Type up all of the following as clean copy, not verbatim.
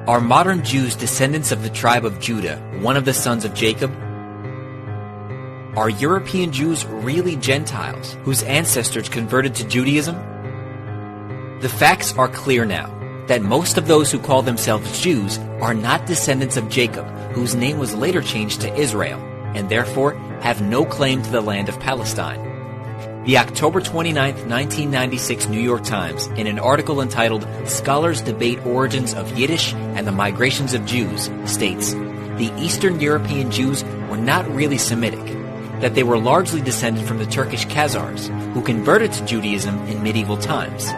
Are modern Jews descendants of the tribe of Judah, one of the sons of Jacob? Are European Jews really Gentiles whose ancestors converted to Judaism? The facts are clear now that most of those who call themselves Jews are not descendants of Jacob, whose name was later changed to Israel, and therefore have no claim to the land of Palestine. The October 29, 1996 New York Times, in an article entitled "Scholars Debate Origins of Yiddish and the Migrations of Jews," states, the Eastern European Jews were not really Semitic, that they were largely descended from the Turkish Khazars, who converted to Judaism in medieval times.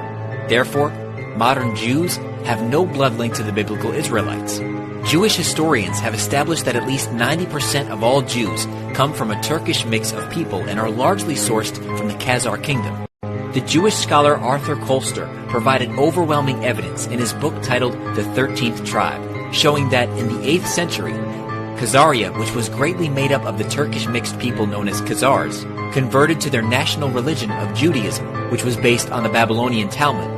Therefore, modern Jews have no blood link to the biblical Israelites. Jewish historians have established that at least 90% of all Jews come from a Turkish mix of people and are largely sourced from the Khazar kingdom. The Jewish scholar Arthur Koester provided overwhelming evidence in his book titled The 13th Tribe, showing that in the 8th century, Khazaria, which was greatly made up of the Turkish mixed people known as Khazars, converted to their national religion of Judaism, which was based on the Babylonian Talmud.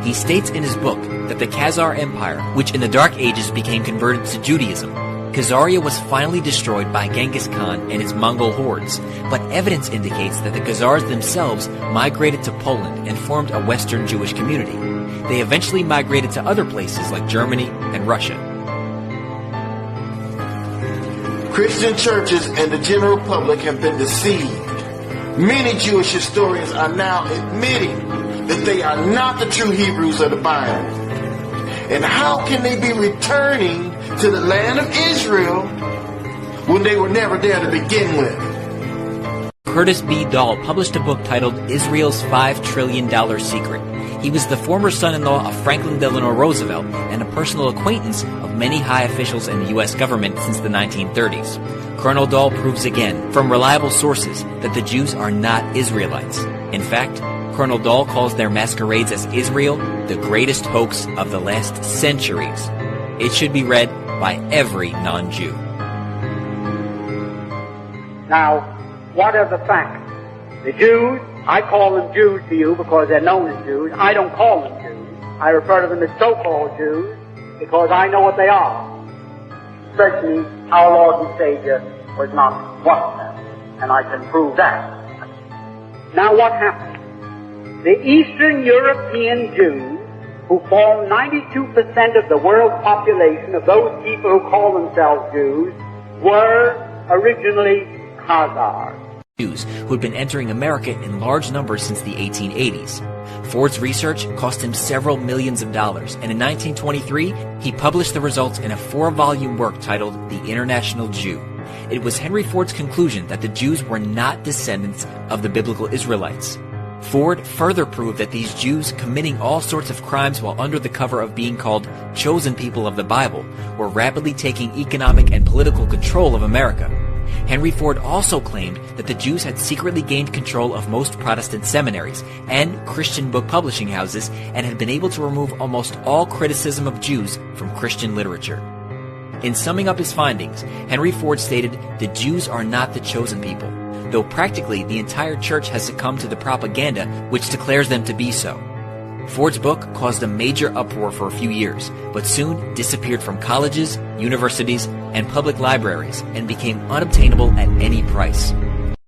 He states in his book that the Khazar Empire, which in the Dark Ages became converted to Judaism, Khazaria was finally destroyed by Genghis Khan and his Mongol hordes, but evidence indicates that the Khazars themselves migrated to Poland and formed a Western Jewish community. They eventually migrated to other places like Germany and Russia. Christian churches and the general public have been deceived. Many Jewish historians are now admitting that they are not the true Hebrews of the Bible. And how can they be returning to the land of Israel when they were never there to begin with? Curtis B. Dahl published a book titled Israel's $5 Trillion Secret. He was the former son-in-law of Franklin Delano Roosevelt and a personal acquaintance of many high officials in the U.S. government since the 1930s. Colonel Dahl proves again, from reliable sources, that the Jews are not Israelites. In fact, Colonel Dahl calls their masquerades as Israel the greatest hoax of the last centuries. It should be read by every non-Jew. Now, what are the facts? The Jews, I call them Jews to you because they're known as Jews. I don't call them Jews. I refer to them as so-called Jews because I know what they are. Certainly, our Lord and Savior was not one of them, and I can prove that. Now, what happened? The Eastern European Jews, who form 92% of the world's population of those people who call themselves Jews, were originally Khazars. Jews who had been entering America in large numbers since the 1880s. Ford's research cost him several millions of dollars, and in 1923, he published the results in a 4-volume work titled The International Jew. It was Henry Ford's conclusion that the Jews were not descendants of the biblical Israelites. Ford further proved that these Jews, committing all sorts of crimes while under the cover of being called chosen people of the Bible, were rapidly taking economic and political control of America. Henry Ford also claimed that the Jews had secretly gained control of most Protestant seminaries and Christian book publishing houses and had been able to remove almost all criticism of Jews from Christian literature. In summing up his findings, Henry Ford stated, "The Jews are not the chosen people, though practically the entire church has succumbed to the propaganda which declares them to be so." Ford's book caused a major uproar for a few years, but soon disappeared from colleges, universities, and public libraries and became unobtainable at any price.